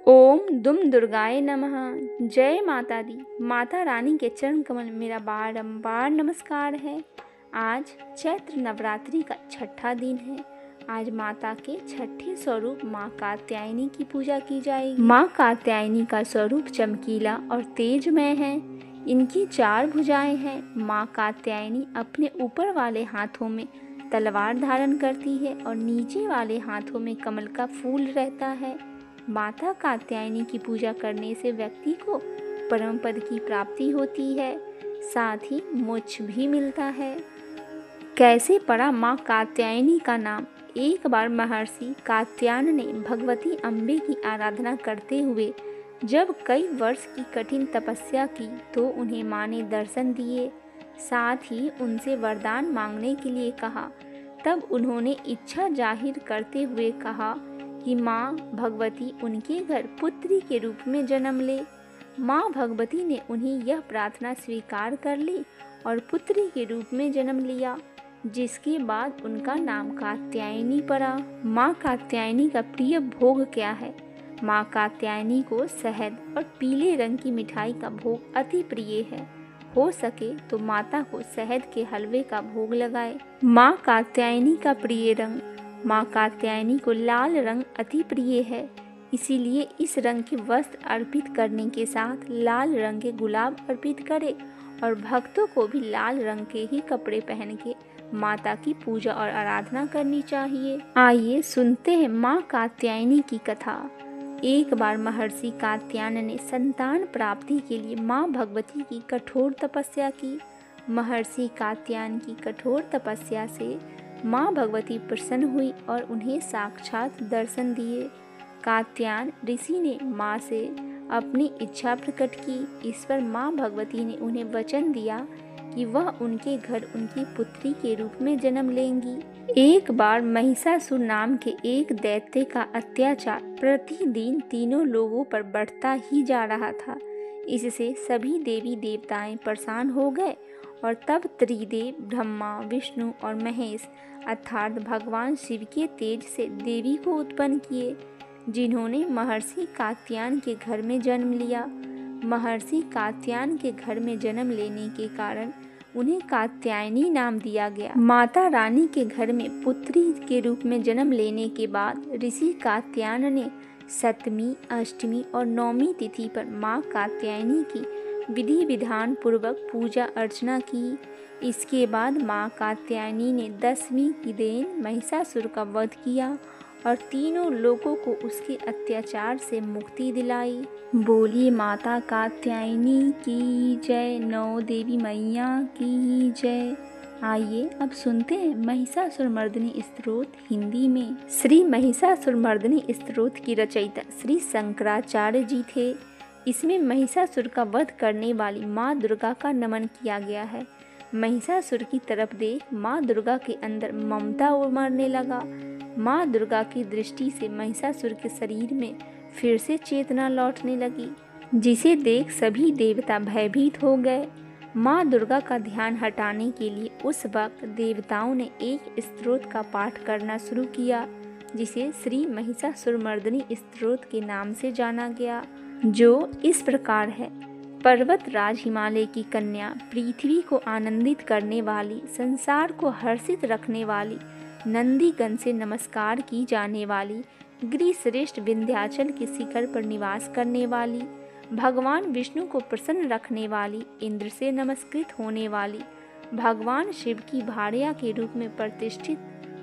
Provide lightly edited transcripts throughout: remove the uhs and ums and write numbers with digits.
ओम दुम दुर्गाय नमः। जय माता दी। माता रानी के चरण कमल में मेरा बारंबार नमस्कार है। आज चैत्र नवरात्रि का छठा दिन है। आज माता के छठे स्वरूप माँ कात्यायनी की पूजा की जाएगी। माँ कात्यायनी का स्वरूप चमकीला और तेजमय है। इनकी 4 भुजाएं हैं। माँ कात्यायनी अपने ऊपर वाले हाथों में तलवार धारण करती है और नीचे वाले हाथों में कमल का फूल रहता है। माता कात्यायनी की पूजा करने से व्यक्ति को परम पद की प्राप्ति होती है, साथ ही मोक्ष भी मिलता है। कैसे पड़ा माँ कात्यायनी का नाम? एक बार महर्षि कात्यायन ने भगवती अम्बे की आराधना करते हुए जब कई वर्ष की कठिन तपस्या की तो उन्हें माँ ने दर्शन दिए, साथ ही उनसे वरदान मांगने के लिए कहा। तब उन्होंने इच्छा जाहिर करते हुए कहा कि माँ भगवती उनके घर पुत्री के रूप में जन्म ले। माँ भगवती ने उन्हें यह प्रार्थना स्वीकार कर ली और पुत्री के रूप में जन्म लिया, जिसके बाद उनका नाम कात्यायनी पड़ा। माँ कात्यायनी का प्रिय भोग क्या है? माँ कात्यायनी को शहद और पीले रंग की मिठाई का भोग अति प्रिय है। हो सके तो माता को शहद के हलवे का भोग लगाए। माँ कात्यायनी का प्रिय रंग। माँ कात्यायनी को लाल रंग अति प्रिय है, इसीलिए इस रंग के वस्त्र अर्पित करने के साथ लाल रंग के गुलाब अर्पित करें और भक्तों को भी लाल रंग के ही कपड़े पहन के माता की पूजा और आराधना करनी चाहिए। आइए सुनते हैं माँ कात्यायनी की कथा। एक बार महर्षि कात्यायन ने संतान प्राप्ति के लिए माँ भगवती की कठोर तपस्या की। महर्षि कात्यायन की कठोर तपस्या से माँ भगवती प्रसन्न हुई और उन्हें साक्षात दर्शन दिए। कात्यायन ऋषि ने माँ से अपनी इच्छा प्रकट की। इस पर माँ भगवती ने उन्हें वचन दिया कि वह उनके घर उनकी पुत्री के रूप में जन्म लेंगी। एक बार महिषासुर नाम के एक दैत्य का अत्याचार प्रतिदिन तीनों लोगों पर बढ़ता ही जा रहा था। इससे सभी देवी देवताएं परेशान हो गए और तब त्रिदेव ब्रह्मा, विष्णु और महेश अर्थात भगवान शिव के तेज से देवी को उत्पन्न किए, जिन्होंने महर्षि कात्यायन के घर में जन्म लिया। महर्षि कात्यायन के घर में जन्म लेने के कारण उन्हें कात्यायनी नाम दिया गया। माता रानी के घर में पुत्री के रूप में जन्म लेने के बाद ऋषि कात्यायन ने 7वीं, 8वीं और 9वीं तिथि पर माँ कात्यायनी की विधि विधान पूर्वक पूजा अर्चना की। इसके बाद माँ कात्यायनी ने 10वीं की दिन महिषासुर का वध किया और तीनों लोगों को उसके अत्याचार से मुक्ति दिलाई। बोलिए माता कात्यायनी की जय, 9 देवी मैया की जय। आइए अब सुनते हैं महिषासुरमर्दिनी स्तोत्र हिंदी में। श्री महिषासुरमर्दिनी स्तोत्र की रचयिता श्री शंकराचार्य जी थे। इसमें महिषासुर का वध करने वाली माँ दुर्गा का नमन किया गया है। महिषासुर की तरफ देख माँ दुर्गा के अंदर ममता उमड़ने लगा। माँ दुर्गा की दृष्टि से महिषासुर के शरीर में फिर से चेतना लौटने लगी, जिसे देख सभी देवता भयभीत हो गए। माँ दुर्गा का ध्यान हटाने के लिए उस वक्त देवताओं ने एक स्तोत्र का पाठ करना शुरू किया, जिसे श्री महिषासुरमर्दिनी स्तोत्र के नाम से जाना गया, जो इस प्रकार है। पर्वतराज हिमालय की कन्या, पृथ्वी को आनंदित करने वाली, संसार को हर्षित रखने वाली, नंदीगण से नमस्कार की जाने वाली, गिरिश्रेष्ठ विंध्याचल के शिखर पर निवास करने वाली, भगवान विष्णु को प्रसन्न रखने वाली, इंद्र से नमस्कृत होने वाली, भगवान शिव की भार्या के रूप में प्रतिष्ठित,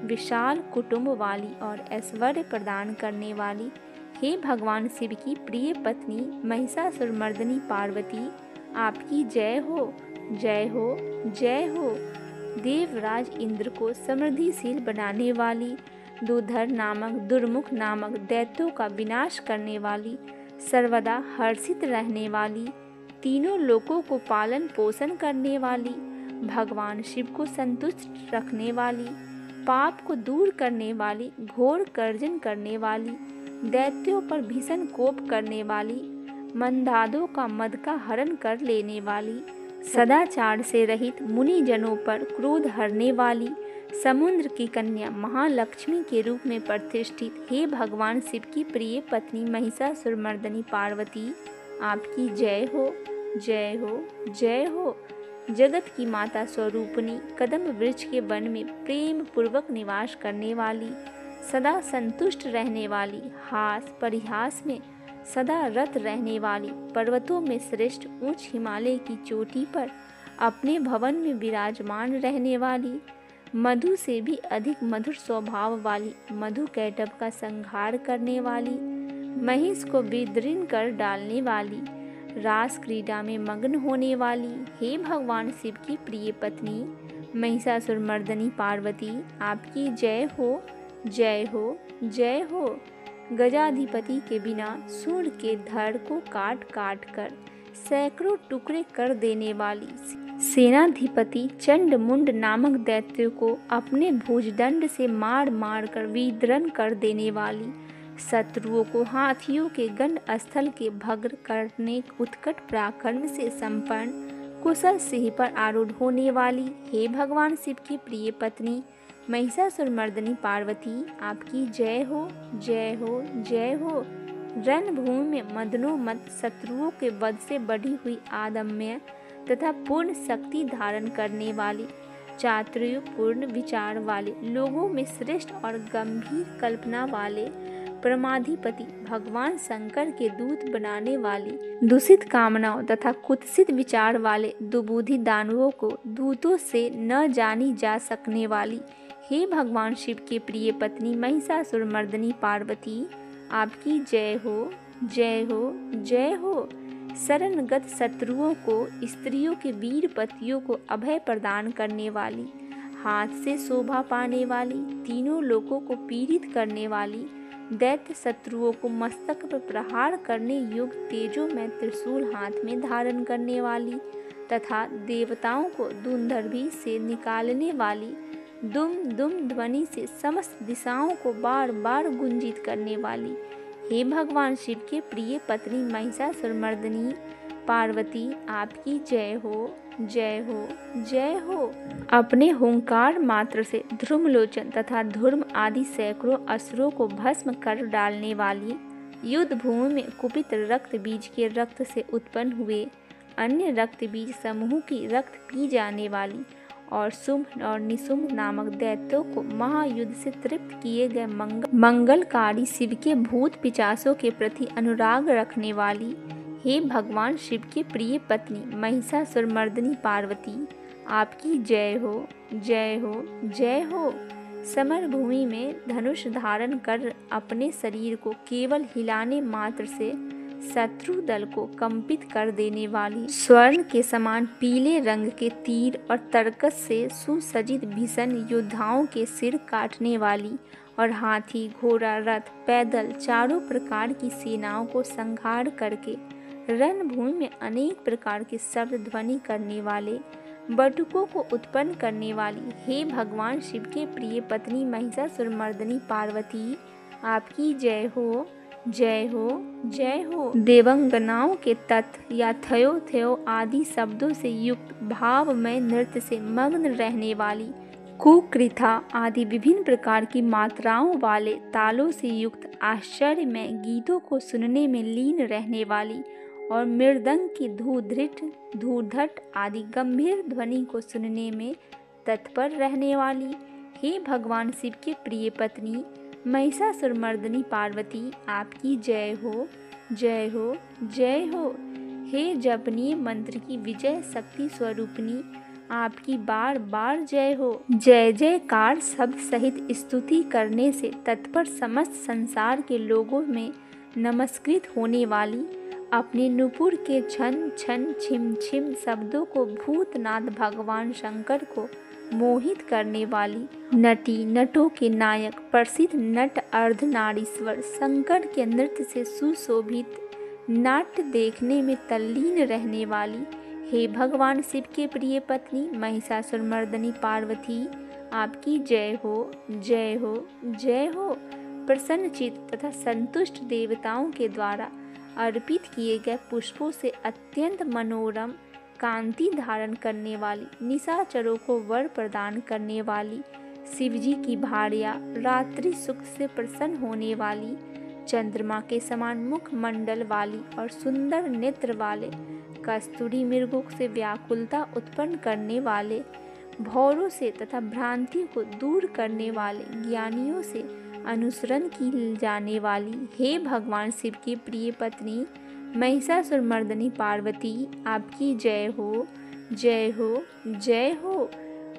विशाल कुटुंब वाली और ऐश्वर्य प्रदान करने वाली, हे भगवान शिव की प्रिय पत्नी महिषासुरमर्दिनी पार्वती, आपकी जय हो, जय हो, जय हो। देवराज इंद्र को समृद्धिशील बनाने वाली, दुधर नामक दुर्मुख नामक दैत्यों का विनाश करने वाली, सर्वदा हर्षित रहने वाली, तीनों लोकों को पालन पोषण करने वाली, भगवान शिव को संतुष्ट रखने वाली, पाप को दूर करने वाली, घोर गर्जन करने वाली, दैत्यों पर भीषण कोप करने वाली, मंदादों का मद का हरण कर लेने वाली, सदाचार से रहित मुनि जनों पर क्रोध हरने वाली, समुद्र की कन्या महालक्ष्मी के रूप में प्रतिष्ठित हे भगवान शिव की प्रिय पत्नी महिषासुरमर्दिनी पार्वती, आपकी जय हो, जय हो, जय हो। जगत की माता स्वरूपिणी, कदम वृक्ष के वन में प्रेम पूर्वक निवास करने वाली, सदा संतुष्ट रहने वाली, हास परिहास में सदा रत रहने वाली, पर्वतों में श्रेष्ठ ऊंच हिमालय की चोटी पर अपने भवन में विराजमान रहने वाली, मधु से भी अधिक मधुर स्वभाव वाली, मधु कैटभ का संहार करने वाली, महिष को विदीर्ण कर डालने वाली, रास क्रीड़ा में मग्न होने वाली, हे भगवान शिव की प्रिय पत्नी महिषासुरमर्दिनी पार्वती, आपकी जय हो, जय हो, जय हो। गजाधिपति के बिना सूर्य के धड़ को काट काट कर सैकड़ों टुकड़े कर देने वाली, सेनाधिपति चंडमुंड नामक दैत्य को अपने भुजदंड से मार मार कर विदीर्ण कर देने वाली, शत्रुओं को हाथियों के गंड स्थल के भग्न करने उत्कट पराक्रम से संपन्न कुशल सिंह पर आरूढ़ होने वाली, हे भगवान शिव की प्रिय पत्नी महिषासुरमर्दिनी पार्वती, आपकी जय हो, जय हो, जय हो। रणभूमि में मदनोमत शत्रुओं के वध से बढ़ी हुई आदम्य तथा पूर्ण शक्ति धारण करने वाली, चातुर्यपूर्ण विचार वाले, लोगों में श्रेष्ठ और गंभीर कल्पना वाले, परमाधिपति भगवान शंकर के दूत बनाने वाली, दूषित कामनाओं तथा कुत्सित विचार वाले दुबुद्धि दानवों को दूतों से न जानी जा सकने वाली, हे भगवान शिव के प्रिय पत्नी महिषासुरमर्दिनी पार्वती, आपकी जय हो, जय हो, जय हो। शरणगत शत्रुओं को, स्त्रियों के वीर पतियों को अभय प्रदान करने वाली, हाथ से शोभा पाने वाली, तीनों लोकों को पीड़ित करने वाली, दैत्य शत्रुओं को मस्तक पर प्रहार करने योग्य तेजो में त्रिशूल हाथ में धारण करने वाली तथा देवताओं को दुंदर्भी से निकालने वाली, दुम दुम ध्वनि से समस्त दिशाओं को बार बार गुंजित करने वाली, हे भगवान शिव के प्रिय पत्नी महिषासुरमर्दिनी पार्वती, आपकी जय हो, जय हो, जय हो। अपने हुंकार मात्र से ध्रुमलोचन तथा धूर्म आदि सैकड़ों असुरों को भस्म कर डालने वाली, युद्ध भूमि में कुपित रक्त बीज के रक्त से उत्पन्न हुए अन्य रक्त बीज समूह की रक्त पी जाने वाली और शुंभ और निशुंभ नामक दैत्यों को महायुद्ध से तृप्त किए गए मंगलकारी शिव के भूत पिशाचों के प्रति अनुराग रखने वाली, हे भगवान शिव के प्रिय पत्नी महिषासुरमर्दिनी पार्वती, आपकी जय हो, जय हो, जय हो। समर भूमि में धनुष धारण कर अपने शरीर को केवल हिलाने मात्र से शत्रु दल को कंपित कर देने वाली, स्वर्ण के समान पीले रंग के तीर और तरकस से सुसज्जित भीषण योद्धाओं के सिर काटने वाली और हाथी, घोड़ा, रथ, पैदल चारों प्रकार की सेनाओं को संहार करके रणभूमि में अनेक प्रकार के शब्द ध्वनि करने वाले, बटुकों को उत्पन्न करने वाली, हे भगवान शिव के प्रिय पत्नी महिषासुरमर्दिनी पार्वती, आपकी जय हो, जय हो, जय हो। देवंगनाओं के तत् या थयो थयो आदि शब्दों से युक्त भावमय नृत्य से मग्न रहने वाली, कुकृथा आदि विभिन्न प्रकार की मात्राओं वाले तालों से युक्त आश्चर्यमय गीतों को सुनने में लीन रहने वाली और मृदंग की धूर्धट आदि गंभीर ध्वनि को सुनने में तत्पर रहने वाली, हे भगवान शिव के प्रिय पत्नी महिषासुरमर्दिनी पार्वती, आपकी जय हो, जय हो, जय हो। हे जपनीय मंत्र की विजय शक्ति स्वरूपिणी, आपकी बार बार जय हो। जय जयकार शब्द सहित स्तुति करने से तत्पर समस्त संसार के लोगों में नमस्कृत होने वाली, अपने नुपुर के छन छन छिम छिम शब्दों को भूतनाथ भगवान शंकर को मोहित करने वाली, नटी नटों के नायक प्रसिद्ध नट अर्धनारीश्वर शंकर के नृत्य से सुशोभित नाट्य देखने में तल्लीन रहने वाली, हे भगवान शिव के प्रिय पत्नी महिषासुरमर्दिनी पार्वती, आपकी जय हो, जय हो, जय हो। प्रसन्नचित्त तथा संतुष्ट देवताओं के द्वारा अर्पित किए गए पुष्पों से अत्यंत मनोरम कांति धारण करने वाली, निशाचरों को वर प्रदान करने वाली, शिव जी की भार्या, रात्रि सुख से प्रसन्न होने वाली, चंद्रमा के समान मुख मंडल वाली और सुंदर नेत्र वाले, कस्तूरी मृगों से व्याकुलता उत्पन्न करने वाले, भौरों से तथा भ्रांति को दूर करने वाले, ज्ञानियों से अनुसरण की जाने वाली, हे भगवान शिव की प्रिय पत्नी महिषासुरमर्दिनी पार्वती, आपकी जय हो, जय हो, जय हो।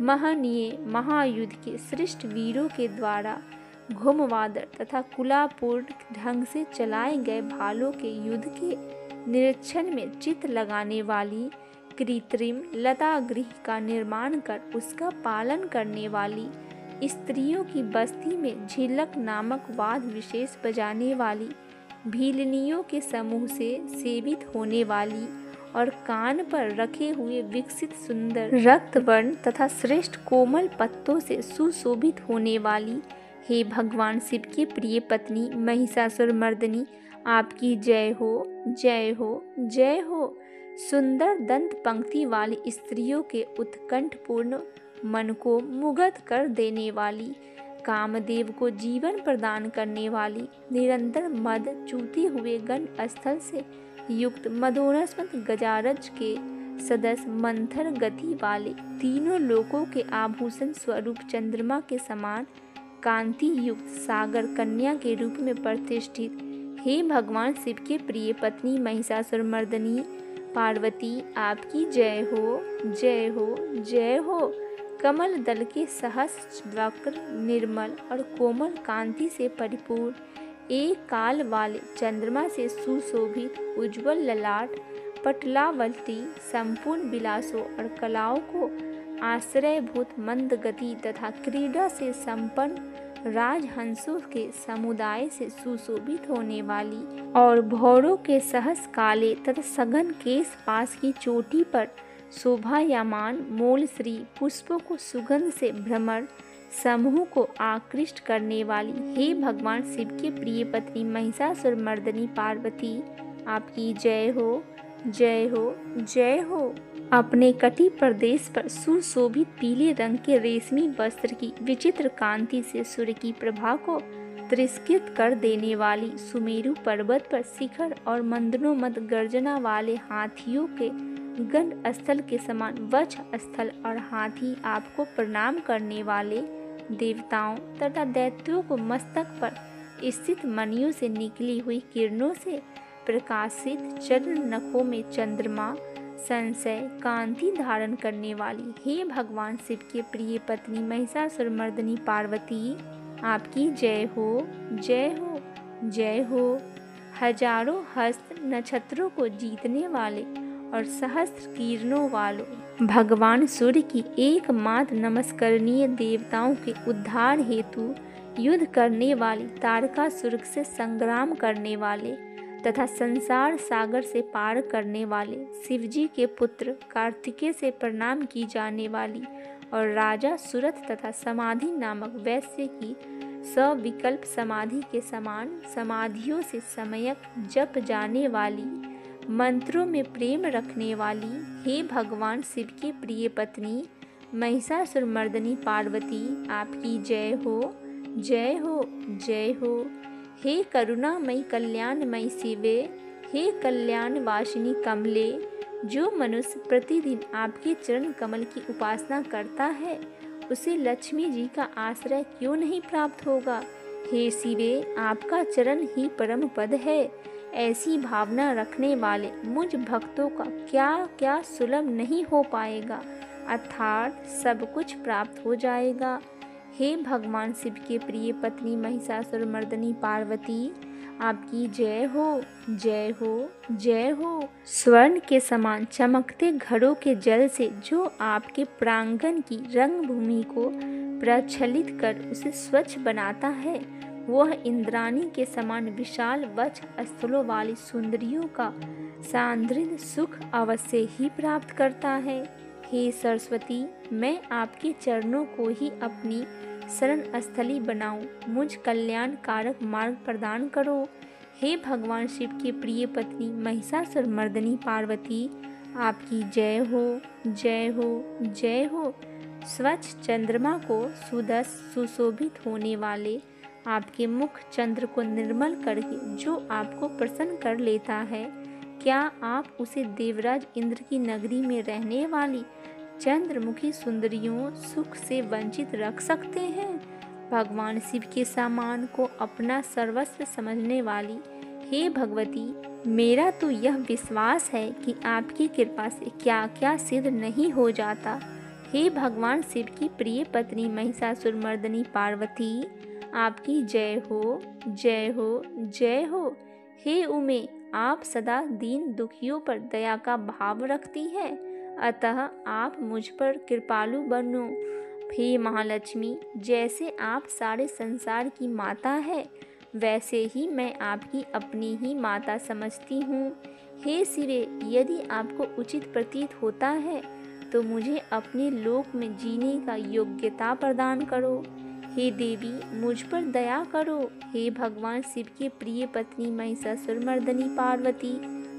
महनीय महायुद्ध के श्रेष्ठ वीरों के द्वारा घुमवादर तथा कुलापूर्ण ढंग से चलाए गए भालों के युद्ध के निरीक्षण में चित्त लगाने वाली, कृत्रिम लता गृह का निर्माण कर उसका पालन करने वाली, स्त्रियों की बस्ती में झिलक नामक वाद विशेष बजाने वाली, भीलनियों के समूह से सेवित होने वाली और कान पर रखे हुए विकसित सुंदर रक्तवर्ण तथा श्रेष्ठ कोमल पत्तों से सुशोभित होने वाली, हे भगवान शिव की प्रिय पत्नी महिषासुरमर्दिनी, आपकी जय हो, जय हो, जय हो। सुंदर दंत पंक्ति वाली स्त्रियों के उत्कंठपूर्ण मन को मुग्ध कर देने वाली, कामदेव को जीवन प्रदान करने वाली, निरंतर मद चूते हुए गण स्थल से युक्त मदोनस्मत गजारज के सदस्य मंथर गति वाले, तीनों लोकों के आभूषण स्वरूप चंद्रमा के समान कांति युक्त सागर कन्या के रूप में प्रतिष्ठित, हे भगवान शिव के प्रिय पत्नी महिषासुरमर्दिनी पार्वती, आपकी जय हो, जय हो, जय हो। कमल दल के सहस्र वक्र निर्मल और कोमल कांति से परिपूर्ण, एक काल वाले चंद्रमा से सुशोभित उज्ज्वल ललाट, पटलावती संपूर्ण विलासों और कलाओं को आश्रयभूत मंद गति तथा क्रीड़ा से संपन्न राजहंसों के समुदाय से सुशोभित होने वाली और भौरों के सहस काले तथा सघन केश पास की चोटी पर शोभायमान मोल श्री पुष्पों को सुगंध से भ्रमर समूह को आकृष्ट करने वाली, हे भगवान शिव के प्रिय पत्नी महिषासुरमर्दिनी पार्वती, आपकी जय हो, जय हो, जय हो। अपने कटी प्रदेश पर सुशोभित पीले रंग के रेशमी वस्त्र की विचित्र कांति से सूर्य की प्रभा को तिरस्कृत कर देने वाली, सुमेरु पर्वत पर शिखर और मंदनोमद गर्जना वाले हाथियों के गण स्थल के समान वक्ष स्थल और हाथी आपको प्रणाम करने वाले, देवताओं तथा दैत्यों को मस्तक पर स्थित मणियों से निकली हुई किरणों से प्रकाशित चरण नखों में चंद्रमा संशय कांति धारण करने वाली, हे भगवान शिव के प्रिय पत्नी महिषासुरमर्दिनी पार्वती, आपकी जय हो, जय हो, जय हो। हजारों हस्त नक्षत्रों को जीतने वाले और सहस्त्र किरणों वालों भगवान सूर्य की एकमात्र नमस्करणीय देवताओं के उद्धार हेतु युद्ध करने वाली, तारकासुर से संग्राम करने वाले तथा संसार सागर से पार करने वाले, शिवजी के पुत्र कार्तिकेय से प्रणाम की जाने वाली और राजा सुरथ तथा समाधि नामक वैश्य की सविकल्प समाधि के समान समाधियों से सम्यक जप जाने वाली, मंत्रों में प्रेम रखने वाली, हे भगवान शिव की प्रिय पत्नी महिषासुरमर्दिनी पार्वती, आपकी जय हो, जय हो, जय हो। हे करुणामयी कल्याणमयी शिवे, हे कल्याण वासिनी कमले, जो मनुष्य प्रतिदिन आपके चरण कमल की उपासना करता है उसे लक्ष्मी जी का आश्रय क्यों नहीं प्राप्त होगा। हे शिवे, आपका चरण ही परम पद है। ऐसी भावना रखने वाले मुझ भक्तों का क्या क्या सुलभ नहीं हो पाएगा, अर्थात सब कुछ प्राप्त हो जाएगा। हे भगवान शिव के प्रिय पत्नी महिषासुरमर्दिनी पार्वती, आपकी जय हो, जय हो, जय हो। स्वर्ण के समान चमकते घड़ों के जल से जो आपके प्रांगण की रंग भूमि को प्रक्षालित कर उसे स्वच्छ बनाता है, वह इंद्राणी के समान विशाल वक्ष स्थलों वाली सुंदरियों का सांद्रित सुख अवश्य ही प्राप्त करता है। हे सरस्वती, मैं आपके चरणों को ही अपनी शरण स्थली बनाऊं, मुझ कल्याण कारक मार्ग प्रदान करो। हे भगवान शिव की प्रिय पत्नी महिषासुरमर्दिनी पार्वती, आपकी जय हो, जय हो, जय हो। स्वच्छ चंद्रमा को सुशोभित होने वाले आपके मुख चंद्र को निर्मल करके जो आपको प्रसन्न कर लेता है, क्या आप उसे देवराज इंद्र की नगरी में रहने वाली चंद्रमुखी सुंदरियों सुख से वंचित रख सकते हैं? भगवान शिव के सामान को अपना सर्वस्व समझने वाली हे भगवती, मेरा तो यह विश्वास है कि आपकी कृपा से क्या क्या सिद्ध नहीं हो जाता। हे भगवान शिव की प्रिय पत्नी महिषासुरमर्दिनी पार्वती, आपकी जय हो, जय हो, जय हो। हे उमे, आप सदा दीन दुखियों पर दया का भाव रखती है, अतः आप मुझ पर कृपालु बनो। हे महालक्ष्मी, जैसे आप सारे संसार की माता है, वैसे ही मैं आपकी अपनी ही माता समझती हूँ। हे शिवे, यदि आपको उचित प्रतीत होता है तो मुझे अपने लोक में जीने का योग्यता प्रदान करो। हे देवी, मुझ पर दया करो। हे भगवान शिव के प्रिय पत्नी महिषासुरमर्दिनी पार्वती,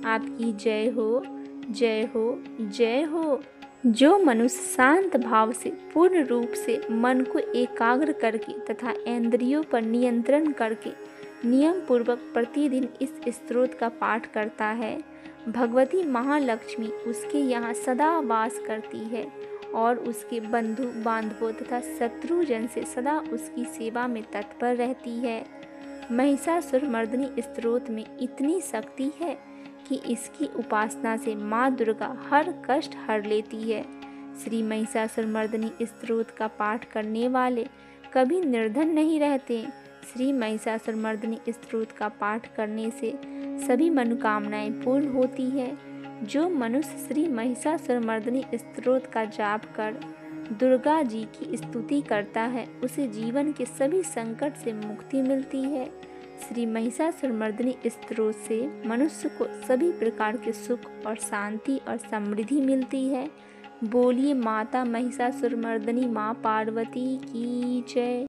आपकी जय हो, जय हो, जय हो। जो मनुष्य शांत भाव से पूर्ण रूप से मन को एकाग्र करके तथा इंद्रियों पर नियंत्रण करके नियम पूर्वक प्रतिदिन इस स्तोत्र का पाठ करता है, भगवती महालक्ष्मी उसके यहाँ सदा वास करती है और उसके बंधु बांधवों तथा शत्रुजन से सदा उसकी सेवा में तत्पर रहती है। महिषासुरमर्दिनी स्तोत्र में इतनी शक्ति है कि इसकी उपासना से माँ दुर्गा हर कष्ट हर लेती है। श्री महिषासुरमर्दिनी स्तोत्र का पाठ करने वाले कभी निर्धन नहीं रहते। श्री महिषासुरमर्दिनी स्तोत्र का पाठ करने से सभी मनोकामनाएं पूर्ण होती है। जो मनुष्य श्री महिषासुरमर्दिनी स्तोत्र का जाप कर दुर्गा जी की स्तुति करता है, उसे जीवन के सभी संकट से मुक्ति मिलती है। श्री महिषासुरमर्दिनी स्तोत्र से मनुष्य को सभी प्रकार के सुख और शांति और समृद्धि मिलती है। बोलिए माता महिषासुरमर्दिनी माँ पार्वती की जय।